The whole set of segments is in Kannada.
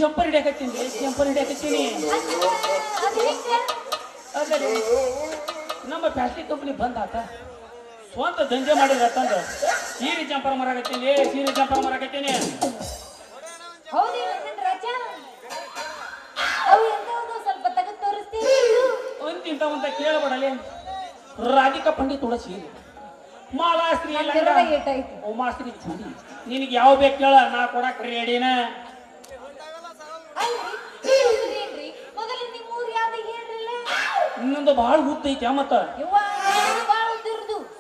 ಜಂಪರ್ ಹಿಡಿಯಕತ್ತೀನಿ ಜಂಪರ್ ಹಿಡಿಯಕತ್ತೀನಿ ಆದರೆ ನಮ್ಮ ಪ್ಲಾಸ್ಟಿಕ್ ಕಂಪನಿ ಬಂದ್ ಆತ ಸ್ವಂತ ದಂಧೆ ಮಾಡಿದ್ರ ತಂದು ಸೀರೆ ಜಂಪರ್ ಮರಾಕತ್ತೀನಿ ಸೀರೆ ಜಂಪರ್ ಮರಾಕತ್ತೀನಿ ಅಂತಿಂತ ಅಂತ ಕೇಳಬೇಡಲಿ ರಾಧಿಕಾ ಪಂಡಿತ್ ಉಡ ಸೀರೆ ಮಾಲಾಶ್ರೀ ಉಮಾಶ್ರೀ ಚೂಡಿ ನಿನಗೆ ಯಾವ ಬೇಕು ಕೇಳ ನಾ ಕೊಡಕ್ ರೆಡಿನ ಇನ್ನೊಂದು ಬಹಳ ಉದ್ದ ಐತಿ ಮತ್ತ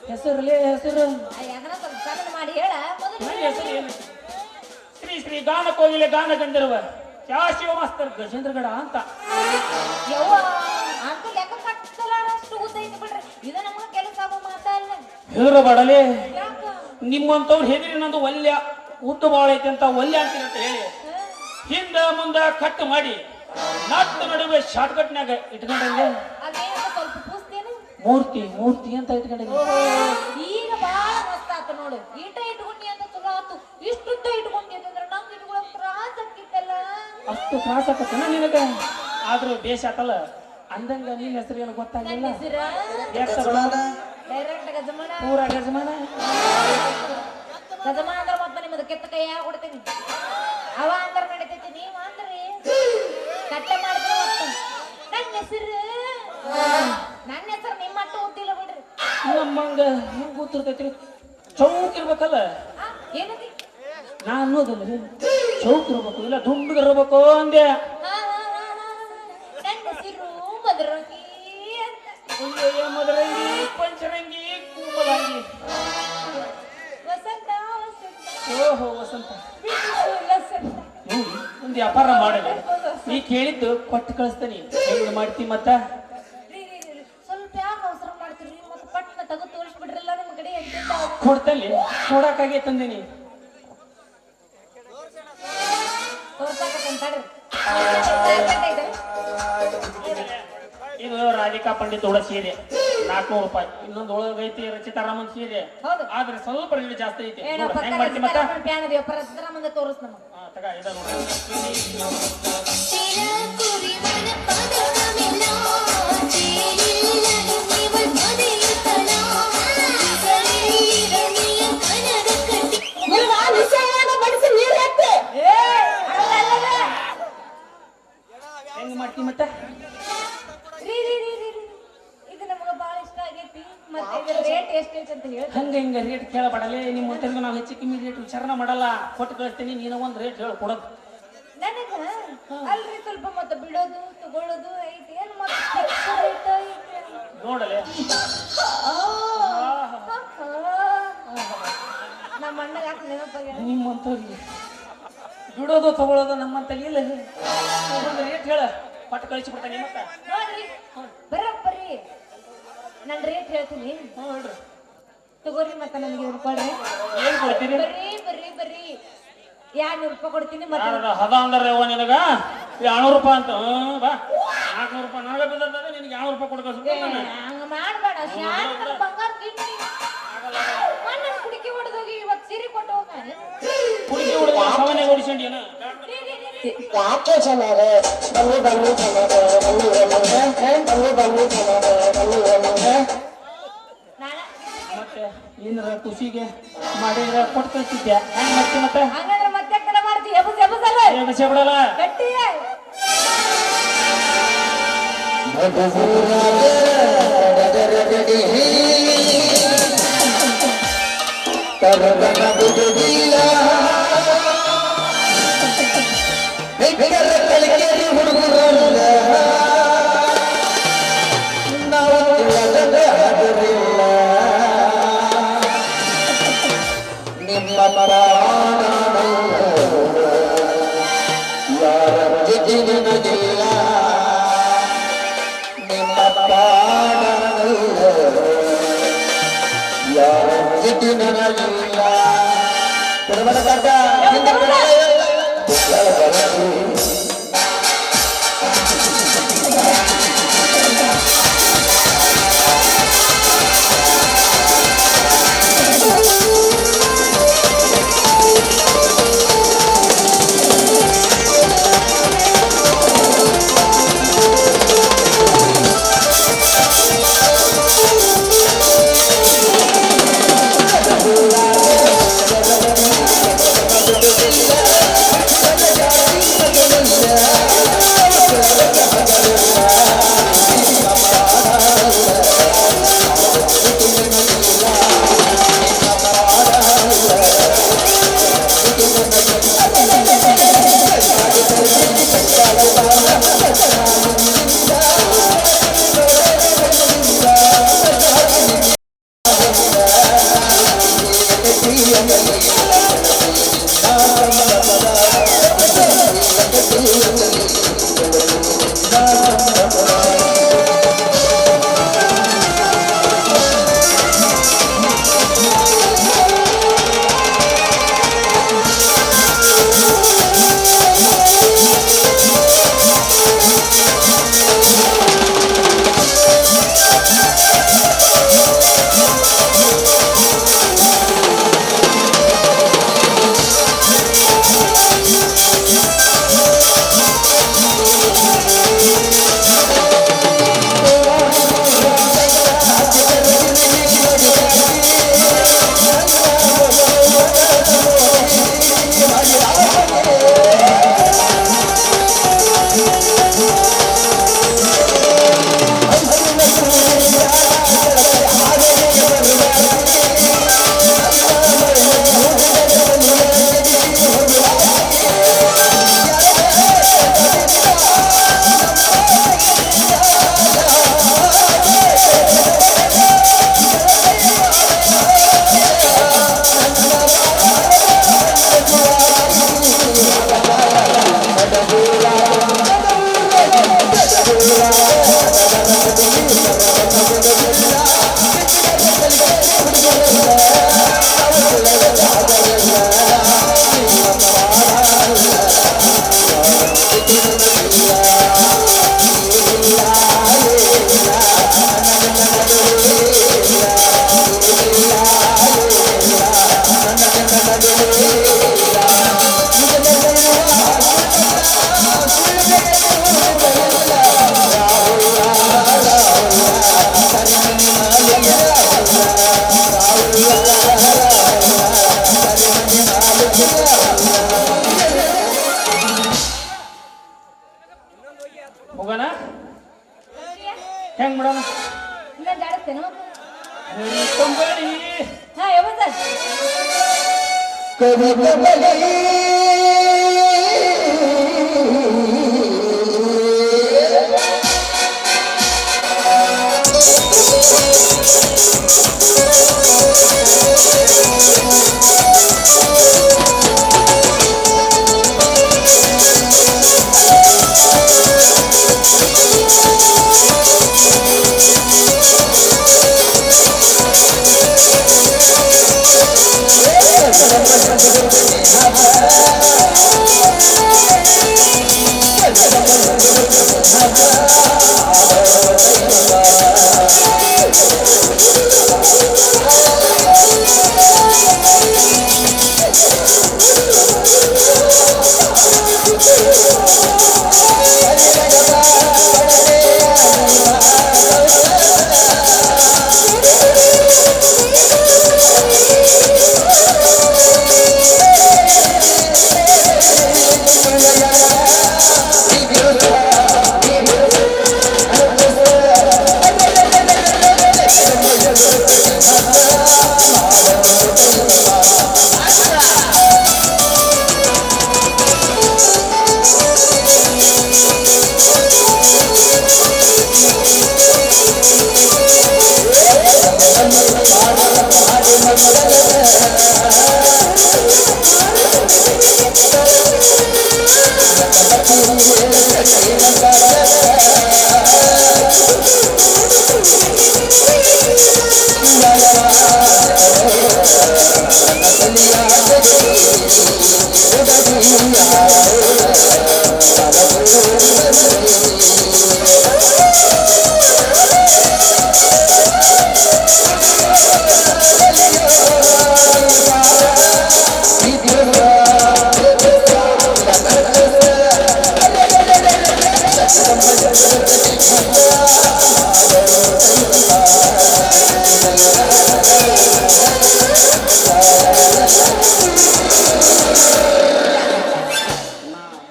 ಹೆಸರಲ್ಲೇ ಹೆಸರು ಹೆಸರು ಶ್ರೀ ಶ್ರೀ ಗಾನ ಕೋಗಿಲೆ ಗಾನ ಗಂಧರ್ವ ಶಾಶಿವ ಮಾಸ್ತರ್ ಗಜೇಂದ್ರಗಡ ಅಂತ ಹೆದರಬಾಡಲೆ ಯಾಕ ನಿಮ್ಮಂತವ್ರು ಹೆದರಿ ನಂದು ಒಲ್ಯ ಉದ್ದ ಬಾಳ ಐತಿ ಅಂತ ಒಲ್ಯ ಅಂತೀರ ಅಂತ ಹೇಳಿ ಹಿಂದ ಮುಂದ ಕಟ್ ಮಾಡಿ ನಟ್ಟ ನಡುವೆ ಶಾರ್ಟ್ಕಟ್ನಾಗ ಇಟ್ಕೊಂಡಂಗೆ ಅದೇನು ಸ್ವಲ್ಪ ಪೂಸ್ತೇನು ಮೂರ್ತಿ ಮೂರ್ತಿ ಅಂತ ಇಟ್ಕೊಂಡಂಗೆ ಈಗ ಬಾಳ ಮಸ್ತ್ ಆತ ನೋಡು ಈಟ ಇಟ್ಕೊಂಡಿ ಅಂತ ಚಲೋ ಆತು ಇಷ್ಟುದ್ದ ಇಟ್ಕೊಂಡಿ ಅಂತಂದ್ರೆ ನಂಗೆ ಇಟ್ಕೊಳಕ್ ತ್ರಾಸ ಆಕಿತ್ತಲ್ಲ ಅಷ್ಟು ತ್ರಾಸ ಆಕತ್ತನ ನಿನಗ ಆದ್ರೂ ಬೇಷ ಆತಲ್ಲ ಅಂದಂಗ ನಿನ್ನ ಹೆಸರು ಏನು ಗೊತ್ತಾಗಿಲ್ಲ ಡೈರೆಕ್ಟ್ ಗಜಮಾನ ಪೂರ ಗಜಮಾನ ಗಜಮಾನ ಅಂದ್ರೆ ಮತ್ತೆ ನಿಮ್ಮದು ಕೆತ್ತ ಕೈ ಯಾರು ಕೊಡ್ತೀನಿ ಅವ ಅಂದ್ರೆ ನಡೀತೈತಿ ನೀವ್ ಅಂದ್ರಿ ಕಟ್ಟೆ ಮಾಡಿದ್ರೆ ಮತ್ತೆ ನನ್ನ ಹೆಸರು ನಿಮ್ಮ ಮಟ್ಟ ಓದ್ತಿಲ್ಲ ಬಿಡ್ರಿ ನಮ್ಮಂಗ ಹೆಂಗ್ ಗೊತ್ತಿರ್ತೈತಿ ಚೌಕ್ ಇರ್ಬೇಕಲ್ಲ ಆ, ಏನದಿ ನಾ ಅನ್ನೋದಲ್ಲ ಚೌಕ್ ಇರ್ಬೇಕು ಇಲ್ಲ ದುಂಡಗಿರ್ಬೇಕು ಅಂದೆ ನನ್ನ ಹೆಸರು ಮದರಂಗಿ ಅಂತ ಅಯ್ಯಯ್ಯ ಮದರಂಗಿ ಪಂಚರಂಗಿ ಕೂಮಲಂಗಿ ವಸಂತ ವಸಂತ ಓಹೋ ವಸಂತ ವಸಂತ ನೋಡಿ ಒಂದು ವ್ಯಾಪಾರ ಮಾಡಲ್ಲ ನೀ ಕೇಳಿದ್ದು ಕೊಟ್ಟು ಕಳಿಸ್ತಾನಿ ಹೆಂಗ್ ಮಾಡ್ತಿ ಮತ್ತ ಸ್ವಲ್ಪ ಯಾಕೆ ಅವಸರ ಮಾಡ್ತೀರಿ ಮತ್ತೆ ಪಟ್ನ ತೆಗೆದು ತೋರಿಸ್ಬಿಡ್ರಲ್ಲ ನಿಮ್ಮ ಕಡೆ ಎಂತ ಕೊಡ್ತಲ್ಲಿ ಕೊಡಕ್ಕಾಗೆ ತಂದೀನಿ ತೋರ್ಸಾಕಂತಾಡ್ರಿ ಇದು ರಾಧಿಕಾ ಪಂಡಿತ್ ಒಳ ಸೀರೆ 400 ರೂಪಾಯಿ ಇನ್ನೊಂದು ಒಳಗೈತಿ ರಚಿತಾರಾಮನ್ ಸೀರೆ ಹೌದು ಆದ್ರೆ ಸ್ವಲ್ಪ ರೇಟ್ ಜಾಸ್ತಿ ಐತಿ ಏನೋ ನೋಡು, ಹೆಂಗ್ ಪಕ್ಕ ಮಾಡ್ತಿ ಮತ್ತ ಪ್ಯಾನ್ ಅದೇವ ಪರಸ್ಪರ ಮುಂದೆ ತೋರಿಸ್ ನಮಗೆ ಹಾ ತಗ ಇದ ನೋಡಿ तेरा कुरी मन पादक मिला तेरी निवल मदिल तला रनिय कनद कटी ಮುರುಘಾ ವಿಷಯನ ಬಡಿಸಿ ನೀರು ಹಾಕ್ತಿ ಹೆಂಗ್ ಮಾಡ್ತಿ ಮತ್ತ ರೀ ಇದು ನಮಗೆ ಬಹಳ ಇಷ್ಟ ಆಗೈತಿ ಮತ್ತೆ ಇದರ ರೇಟ್ ಎಷ್ಟೈತಿ ಅಂತ ಹೇಳಿ ಹಂಗ ಹಿಂಗ ರೇಟ್ ಕೇಳಬಡಲೆ ನಿಮ್ಮ ಮುಂದೆ ನಾವು ಹೆಚ್ಚು ಕಮ್ಮಿ ರೇಟ್ ವಿಚಾರನ ಮಾಡಲ್ಲ ಕೊಟ್ಟು ಕಳಿಸ್ತೀನಿ ನೀನು ಒಂದ್ ರೇಟ್ ಹೇಳಿ ಕೊಡೋದು ನನಗ ಅಲ್ರಿ ಸ್ವಲ್ಪ ಮತ್ತೆ ಬಿಡೋದು ತಗೊಳ್ಳೋದು ಐತಿ ಏನ್ ಮತ್ತೆ ರೇಟ್ ಐತಿ ನೋಡಲೆ ನಮ್ಮ ಅಣ್ಣಗ ಯಾಕೆ ನೆನಪಾಗ್ಯಾರ ನಿಮ್ಮಂತವ್ರಿಗೆ ಬಿಡೋದು ತಗೊಳ್ಳೋದು ನಮ್ಮಂತಲ್ಲಿ ಇಲ್ಲ ಒಂದು ರೇಟ್ ಹೇಳ ಪಟ್ಟು ಕಳಿಸ್ಬಿಡ್ತಾನೆ ಮತ್ತ ನೋಡ್ರಿ ಬರಬ್ಬರಿ ನಾನು ರೇಟ್ ಹೇಳ್ತೀನಿ ನೋಡ್ರಿ ತಗೋರಿ ಮತ್ತೆ ನನಗೆ ಇವ್ರು ಕೊಡ್ರಿ ಏನ್ ಕೊಡ್ತೀರಿ ಬರೀ 200 ರೂಪಾಯಿ ಕೊಡ್ತೀನಿ ಮತ್ತೆ ಯಾರ ಹದ ಅಂದ್ರೆ ಯವ್ವ ನಿನಗ 200 ರೂಪಾಯಿ ಅಂತ ಬಾ 400 ರೂಪಾಯಿ ನನಗ ಬಿದ್ದದ ನಿನಗೆ 200 ರೂಪಾಯಿ ಕೊಡ್ಬೇಕು ಹಂಗ ಮಾಡ್ಬೇಡ ಶಾಂತ ಬಂಗಾರ ಗಿಂಡಿ ಮಣ್ಣ ಕುಡಿಕೆ ಹೊಡೆದೋಗಿ ಇವತ್ತು ಸಿರಿ ಕೊಟ್ಟು ಹೋಗಾನೆ ಕುಡಿಕೆ ಹೊಡೆದ ಸವನೆ ಓಡಿಸ್ಕೊಂಡಿ ಏನ ಯಾಕೆ ಜನರೇ ಬನ್ನಿ ಬನ್ನಿ ಜನರೇ ಬನ್ನಿ ಬನ್ನಿ ಬನ್ನಿ ಜನರೇ ಬನ್ನಿ ಮತ್ತೆ ಏನಾರ ಖುಷಿಗೆ ಮಾಡಿದ್ರೆ ಕೊಟ್ಟು ಕಳಿಸ್ತಿದ್ದೆ ಹೆಂಗ್ ಮಾಡ್ತಿ ಮತ್ತೆ ಹಂಗಂದ್ರೆ ಮತ್ತೆ ಕಡೆ ಮಾಡ್ತೀವಿ ಎಬಸಲ್ಲ ಎಬ್ಬಿಸಿ ಬಿಡಲ್ಲ ಗಟ್ಟಿ Thank you. ಹೆಂಗ್ ಮಾಡೋಣ ಇಲ್ಲ ಜಾಡಿಸ್ತೇನೆ ಕಂಬಳಿ ಹಾ ಯಾವ ಸರ್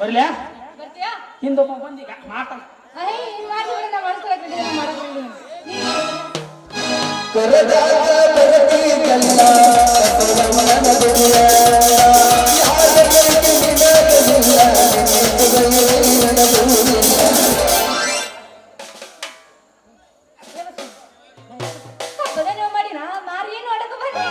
ಬರ್ಲ್ಯಾ ಬರ್ತೀಯಾ ಹಿಂದೊಬ್ಬ ಬಂದೀಗ ಮಾತಾಡ ಮಾಡಿಬಿಡ ನಾ ಮಾಡ್ಕೊಳಕ್ಕೆ ಮಾಡೋದ್ರಲ್ಲಿ ನೀವು ಮಾಡಿ ನಾ ಮಾರಿ ಏನು ಅಡಕ ಬನ್ನಿ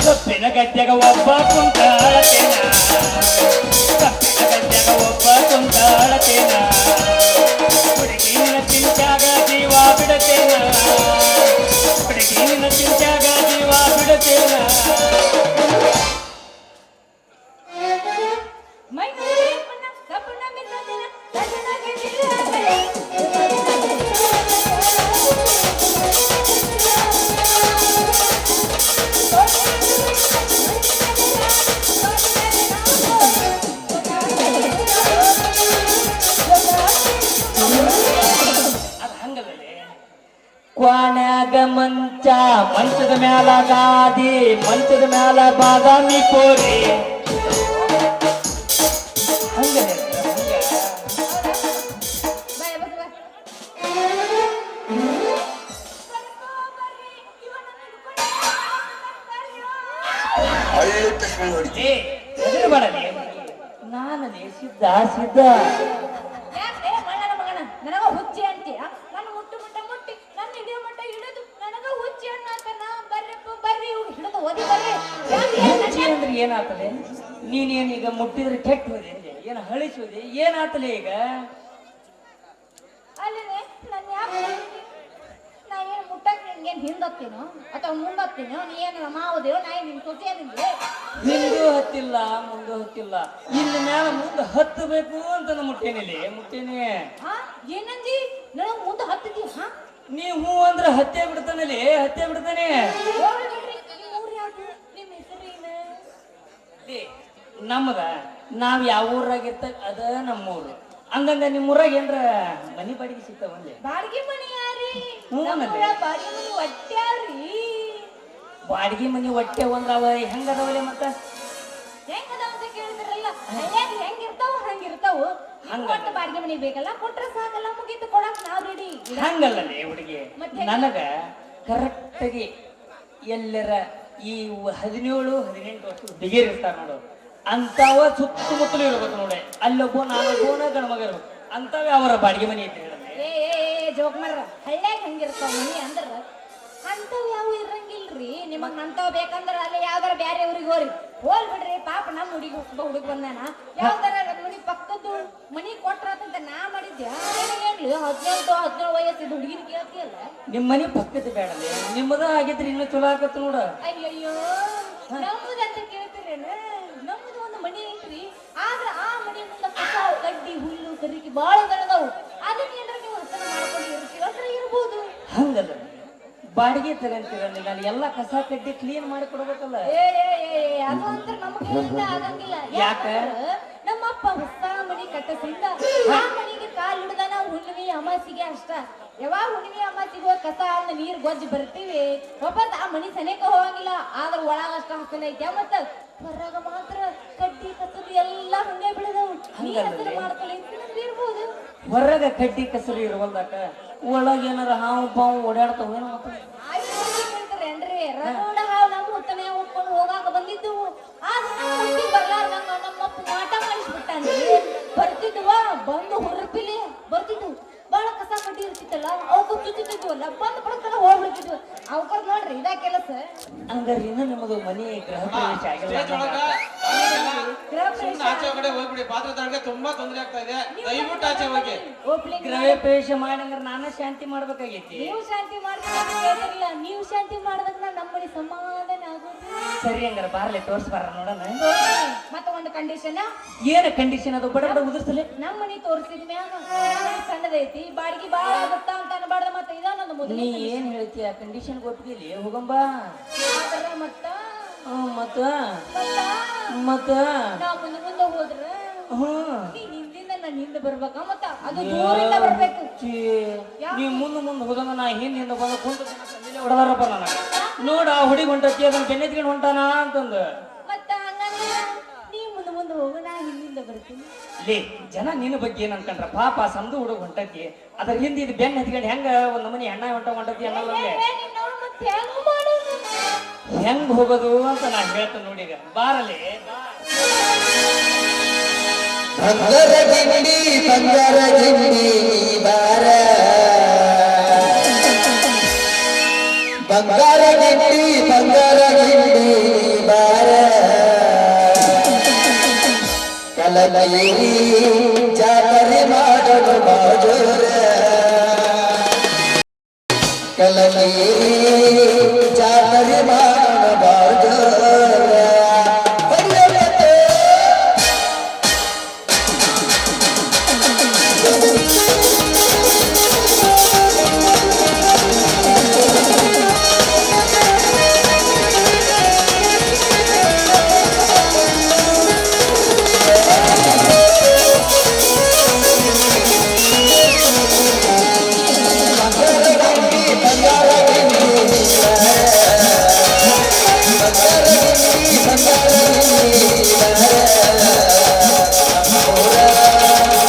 ಕಪ್ಪಿನ ಗದ್ಯಾಗ ಒಬ್ಬ ಕುಂತಾಳತೇನ ಕಪ್ಪಿನ ಗದ್ಯಾಗ ಒಬ್ಬ ಕುಂತಾಳತೇನ ಹುಡುಗಿನ ಚಿಂತ್ಯಾಗ ಜೀವ ಬಿಡತೇನ ಹುಡುಗಿನ ಚಿಂತ್ಯಾಗ ಜೀವ ಬಿಡತೇನ ಮೈ ಕಪ್ಪಣ್ಣ ಮಿತ್ರದಿನ ಅದ ಹಂಗಲ್ಲೇ ಕ್ವಾಣ್ಯಾಗ ಮಂಚ ಮಂಚದ ಮ್ಯಾಲ ಗಾದಿ ಮಂಚದ ಮ್ಯಾಲ ಬಾದಾಮಿ ಕೋರಿ ಹಂಗಲೇ ಬಾಯ್ ಬಸ್ ಬಾ ಏ ಎದುರು ಮಾಡಲಿ ನಾನಲ್ಲಿ ಸಿದ್ಧ ಸಿದ್ಧ ಯಾಕೆ ಮಣ್ಣನ ಮಗನ ನನಗ ಹುಚ್ಚಿ ಅಂತೀಯ ನನ್ನ ಮುಟ್ಟು ಮುಟ್ಟ ಮುಟ್ಟಿ ನನ್ನ ಹಿಡಿಯೋ ಮಟ್ಟ ಹಿಡಿದು ನನಗ ಹುಚ್ಚಿ ಅನ್ನತ್ತ ನಾ ಬರ್ರಿಪ್ಪ ಬರ್ರಿ ಹಿಡಿದು ಓದಿ ಬರ್ರಿ ಹುಚ್ಚಿ ಅಂದ್ರೆ ಏನಾಗ್ತದೆ ನೀನೇನೀಗ ಮುಟ್ಟಿದ್ರೆ ಕೆಟ್ಟ ಹೋದೆ ಏನು ಹಳಿಸೋದೆ ಏನಾಗ್ತದೆ ಈಗ ಅಲ್ಲೇ ನನ್ನ ಯಾಕೆ ನಾ ಏನು ಮುಟ್ಟಕ್ಕೆ ನಿನ್ಗೇನು ಹಿಂದತ್ತೀನೋ ಅಥವಾ ಮುಂದತ್ತೀನೋ ನೀ ಏನು ಮಾವುದೇವೋ ನಾ ಏನು ನಿನ್ನ ಸೊಸೆ ನಿನ್ಗೆ ಹಿಂದೂ ಹತ್ತಿಲ್ಲ ಮುಂದೆ ಹತ್ತಿಲ್ಲ ಇನ್ನು ಮ್ಯಾಲ ಮುಂದೆ ಹತ್ತಬೇಕು ಅಂತ ಮುಟ್ಟೇನಿಲ್ಲ ಮುಟ್ಟೇನೆ ಹಾ ಏನಂದಿ ನನಗೆ ಮುಂದೆ ಹತ್ತಿದ್ದಿ ಹಾ ನೀ ಹೂ ಅಂದ್ರ ಹತ್ತೆ ಬಿಡ್ತಾನಲ್ಲಿ ಹತ್ತೆ ಬಿಡ್ತಾನೆ. ಹೋಗ್ಲಿ ಬಿಡ್ರಿ, ನಿಮ್ ಊರ್ ಯಾವ್ದು? ನಿಮ್ ಹೆಸರೇನ? ಲೇ, ನಮ್ದ ನಾವ್ ಯಾವ ಊರಾಗಿರ್ತ ಅದ ನಮ್ಮೂರು. ಹಂಗಂಗ ನಿಮ್ಮ ಊರಾಗ ಏನ್ರ ಮನಿ ಬಾಡಿಗೆ ಸಿಗ್ತಾವಲ್ಲಿ? ಬಾಡಿಗೆ ಮನಿ ಯಾರಿ? ಹ್ಞೂ ನಮ್ ಅನ್ನಲಿ. ಊರಾಗ್ ಬಾಡಿಗೆ ಮನಿ ಒಟ್ಟ್ಯಾವ್ರಿ. ಬಾಡಿಗೆ ಮನಿ ಹೊಟ್ಟೆ ಒಂದ್ರ ಅವ ಹೆಂಗದವಲೆ ಮತ್ತ ಹೆಂಗದಾವ ಅಂತ ಕೇಳಿದ್ರಲ್ಲ, ಹಳ್ಳ್ಯಾಗ ಹೆಂಗಿರ್ತಾವ ಹಂಗಿರ್ತಾವ. ಹಂಗ. ಕೊಟ್ಟ ಬಾಡಿಗೆ ಮನಿ ಬೇಕಲ್ಲ, ಕೊಟ್ರೆ ಸಾಕಲ್ಲ, ಮುಗೀತು, ಕೊಡಕ್ ನಾವ್ ರೆಡಿ. ಹಂಗಲ್ಲೇ ಹುಡುಗಿ. ಮತ್ತೆ? ನನಗ ಕರೆಕ್ಟಾಗಿ ಎಲ್ಲರ ಈ 17-18 ವರ್ಷದ ಬಿಗೇರ್ ಇರ್ತಾರ ನೋಡು, ಅಂತಾವ ಸುತ್ತಮುತ್ತಲು ಇರ್ಬೇಕು ನೋಡಿ. ಅಲ್ಲೊಬ್ಬ ನಾನೊಬ್ಬನ ಗಣಮಗ ಇರ್ಬೇಕು. ಅಂತಾವ ಅವರ ಬಾಡಿಗೆ ಮನಿ ಐತಿ ಹೇಳಲ್ಲ. ಏ ಜೋಕ್ ಮಾಡ್ರ, ಹಳ್ಳ್ಯಾಗ ಹೆಂಗಿರ್ತಾವ ಮನಿ ಅಂದ್ರ ಅಂತವ್ ಯಾವ ಇರಂಗಿಲ್ರಿ. ನಿಮಗ್ ಅಂತವ್ ಬೇಕಂದ್ರ ಅಲ್ಲಿ ಯಾವ್ದಾರ ಬ್ಯಾರೆ ಊರಿಗೆ ಹೋಲ್ ಬಿಡ್ರಿ. ಪಾಪ ನಮ್ ಹುಡುಗ ಬಂದಾನ, ಯಾವ್ದಾರ ಮನಿ ಪಕ್ಕದ್ದು ಮನಿ ಕೊಟ್ರಾತಂತ ನಾ ಮಾಡಿದ್ಯಾ? ಏನ್ಲಿ 18 ವಯಸ್ಸಿದ ಹುಡುಗಿನ ಕೇಳ್ತಿಯಲ್ಲ? ನಿಮ್ ಮನಿ ಪಕ್ಕದ ಬೇಡಲ್ಲಿ, ನಿಮ್ಮದ ಆಗಿದ್ರಿ ಇನ್ನು ಚಲೋ ಆಗತ್ತ ನೋಡ. ಅಯ್ಯಯ್ಯೋ, ನಮ್ಮದಂತ ಕೇಳ್ತಿರೇನ? ನಮ್ಮದು ಒಂದು ಮನಿ ಐತ್ರಿ, ಆದ್ರ ಆ ಮನಿ ಮುಂದ ಕಸ ಕಡ್ಡಿ ಹುಲ್ಲು ಕರಿಕಿ ಬಾಳ ದಳದವು. ಅದನ್ನ ಏನಾರ ನೀವು ಹಸನ ಮಾಡ್ಕೊಂಡು ಇರ್ತೀರ ಇರ್ಬೋದು. ಹಂಗಲ್ಲ, ಬಾಡಿಗೆ ತಗಂತೀರಲ್ಲಿ ನಾನು ಎಲ್ಲಾ ಕಸ ಕಡ್ಡಿ ಕ್ಲೀನ್ ಮಾಡಿ ಕೊಡ್ಬೇಕಲ್ಲ. ಅದು ಅಂತ ನಮಗೆ ಆಗಂಗಿಲ್ಲ. ಯಾಕ? ನಮ್ಮಪ್ಪ ಹೊಸ ಮನಿ ಕಟ್ಟಸಿಂದ ಆ ಮನಿಗೆ ಕಾಲ್ ಹಿಡ್ದ ನಾವು ಹುಣ್ಣಿಮೆ ಅಮಾಸಿಗೆ ಅಷ್ಟ. ಯಾವಾಗ ಹುಣ್ಣಿಮೆ ಅಮಾಸಿಗೆ ಹೋಗಿ ಕಸ ಅಂದ ನೀರ್ ಗೊಜ್ಜಿ ಬರ್ತೀವಿ, ವಾಪಸ್ ಆ ಮನಿ ಸನೇಕ ಹೋಗಂಗಿಲ್ಲ. ಆದ್ರ ಒಳಗ ಅಷ್ಟ ಹಸನ ಐತೆ, ಮತ್ತ ಹೊರಗ ಮಾತ್ರ ಕಡ್ಡಿ ಕಸರು ಎಲ್ಲಾ ಹಂಗೆ ಬೆಳೆದವು. ನೀರ್ ಹಸನ ಮಾಡ್ಕೊಳ್ಳಿ ಇರ್ಬೋದು. ಹೊರಗ ಕಡ್ಡಿ ಕಸರು ಇರುವಲ್ದಾಕ ಒಳಗ ಏನಾರ ಹಾವು ಪಾವು ಓಡಾಡ್ತಾವ ಏನೋ ಮತ್ತ. ಹೇಳ್ತಾರೇನ್ರಿ, ರಗೋಡ ಹಾವು ನಮ್ಮ ಹುತ್ತನೆ ಉಟ್ಕೊಂಡು ಹೋಗಾಕ ಬಂದಿದ್ದು. ಆದ್ರೆ ಬರ್ಲಾರ್ದಂಗ ನಮ್ಮಪ್ಪ ಮಾಟ ಮಾಡಿಸ್ಬಿಟ್ಟಾನ್ರಿ. ಬರ್ತಿದ್ವ ಬಂದು ಹೊರಪಿಲಿ ಬರ್ತಿದ್ವು, ಬಾಳ ಕಸ ಕಡ್ಡಿ ಇರ್ತಿತ್ತಲ್ಲ, ಅವಕ್ಕ ಚುಚ್ಚುತ್ತಿದ್ವಲ್ಲ, ಬಂದು ಪಡಕ್ಕೆಲ್ಲ ಹೋಗ್ಬಿಡ್ತಿದ್ವು. ಅವಕರ್ ನೋಡ್ರಿ ಇದ ಕೆಲಸ. ಹಂಗಾರೆ ಇನ್ನ ನಿಮ್ಮದು ಮನಿ ಗೃಹ ಪ್ರವೇಶ ಆಗಿಲ್ಲ. ಗೃಹ ಪ್ರವೇಶ ಆಚೆ ಕಡೆ ಹೋಗ್ಬಿಡಿ, ಪಾತ್ರೆ ತಡಕ್ಕೆ ತುಂಬಾ ತೊಂದರೆ ಆಗ್ತಾ ಇದೆ. ದಯವಿಟ್ಟು ಆಚೆ ಹೋಗಿ. ಓಪನಿಂಗ್ ಗೃಹ ಪ್ರವೇಶ ಮಾಡಿ ಹಂಗಾರೆ ನಾನ ಶಾಂತಿ ಮಾಡ್ಬೇಕಾಗೈತಿ. ನೀವು ಶಾಂತಿ ಮಾಡ್ತಿಲ್ಲ, ನೀವು ಶಾಂತಿ ಮಾಡಿದಾಗ ನಮ್ಮ ಮನೆ ಸಮಾಧಾನ ಆಗೋದು. ಸರಿ ಹಂಗಾರ ಬಾರ್ಲೆ ತೋರ್ಸ್ಬಾರ ನೋಡೋಣ. ಮತ್ತ ಒಂದು ಕಂಡೀಷನ್. ಏನ ಕಂಡೀಷನ್ ಅದು? ಬಡ ಬಡ ಉದುರ್ಸಲೆ. ನಮ್ಮ ಮನಿ ತೋರಿಸಿದ ಮ್ಯಾಗ ಸಣ್ಣದೈತಿ, ಬಾಡಿಗೆ ಬಾಳ ಆಗುತ್ತಾ ಅಂತ ಅನ್ಬಾರ್ದ. ಮತ್ತ ಇದ ನನ್ನ ಮೊದಲು ನೀ ಏನ್ ಹೇಳ್ತೀಯ? ಕಂಡೀಷನ್ ಕೊಟ್ಟಿದ್ದಿ ಹೋಗಂಬ. ಮತ್ತ ಮತ್ತ ಮತ್ತ ನಾ ಮುಂದೆ ಹೋದ್ರ ಹ್ಮ್ ನೀನ್ ಹಿಂದಿಂದ ನಾನು ಹಿಂದೆ ಬರ್ಬೇಕ, ಮತ್ತ ಅದು ದೂರಿಂದ ಬರ್ಬೇಕು. ನೀವ್ ಮುಂದ್ ಹೋದಂಗ ನಾ ಹಿಂದಿಂದ ಬಂದ ಕುಂತ ಹೊಡೆದಾರಪ್ಪ ನನಗ. ನೋಡ ಆ ಹುಡುಗಿ ಹೊಂಟತಿ, ಅದನ್ನ ಬೆನ್ನೆತ್ಕೊಂಡು ಹೊಂಟಾನ ಅಂತಂದ. ಮತ್ತ ಹಂಗಂದ್ರೆ ನೀ ಮುಂದೆ ಹೋಗ, ನಾ ಹಿಂದಿಂದ ಬರ್ತೀನಿ. ಲೇ, ಜನ ನಿನ್ನ ಬಗ್ಗೆ ಏನ್ ಅನ್ಕೊಂಡ್ರ? ಪಾಪ ಸಮದು ಹುಡುಗ ಹೊಂಟತಿ, ಅದ್ರ ಹಿಂದ ಇದು ಬೆನ್ನ ಹತ್ಕೊಂಡು ಹೆಂಗ ಒಂದ್ ಮನಿ ಹೆಣ್ಣ ಹೊಂಟತಿ ಅನ್ನಲ್ಲ. ಮತ್ತೆ ಹೆಂಗ್ ಮಾಡೋದು? ಹೆಂಗ್ ಹೋಗೋದು ಅಂತ ನಾ ಹೇಳ್ತೇನೆ ನೋಡಿ. ಈಗ ಬಾರಲಿ. ಬಂಗಾರ ಗಿಂಡಿ ಬಾರ, ಬಂಗಾರ ಗಿಂಡಿ ಬಾರ, ಕಲಕೇರಿ ಜಾತ್ರೆ ಮಾಡಲು ಬಾಜೋರ, ಕಲಕೇರಿ ಜಾತ್ರೆ ಮಾಡಲು ಬಾಜೋರ.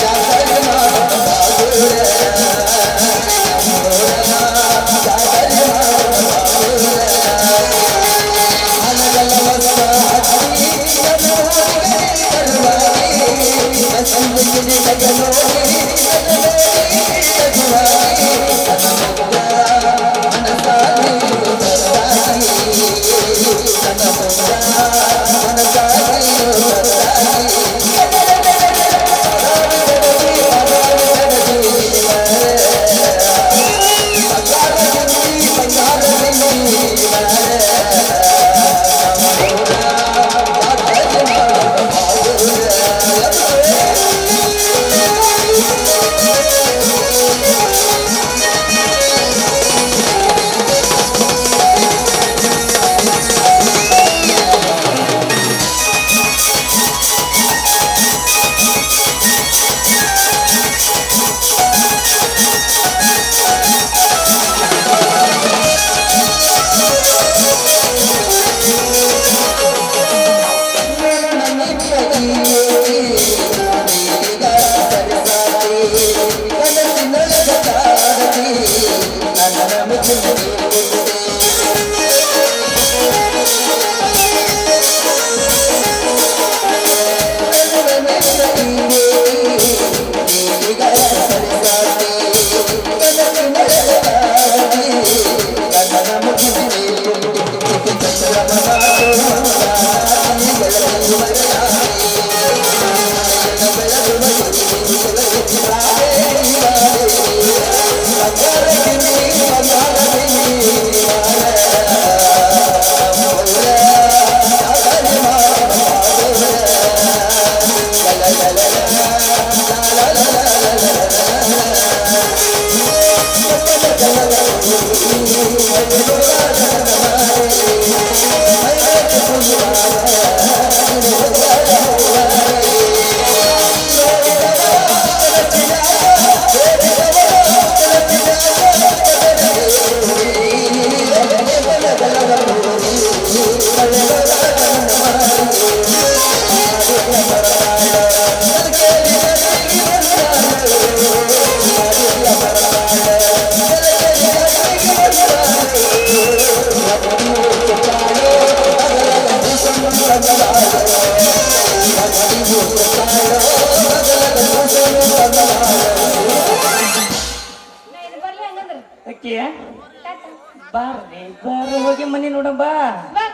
ಜಾತ್ರೆ ಮಾಡಲು ಟಾಟಾ. ಬಾರ್ರಿ ಬಾರ ಹೋಗಿ ಮನಿ ನೋಡ ಬಾ ಬಾ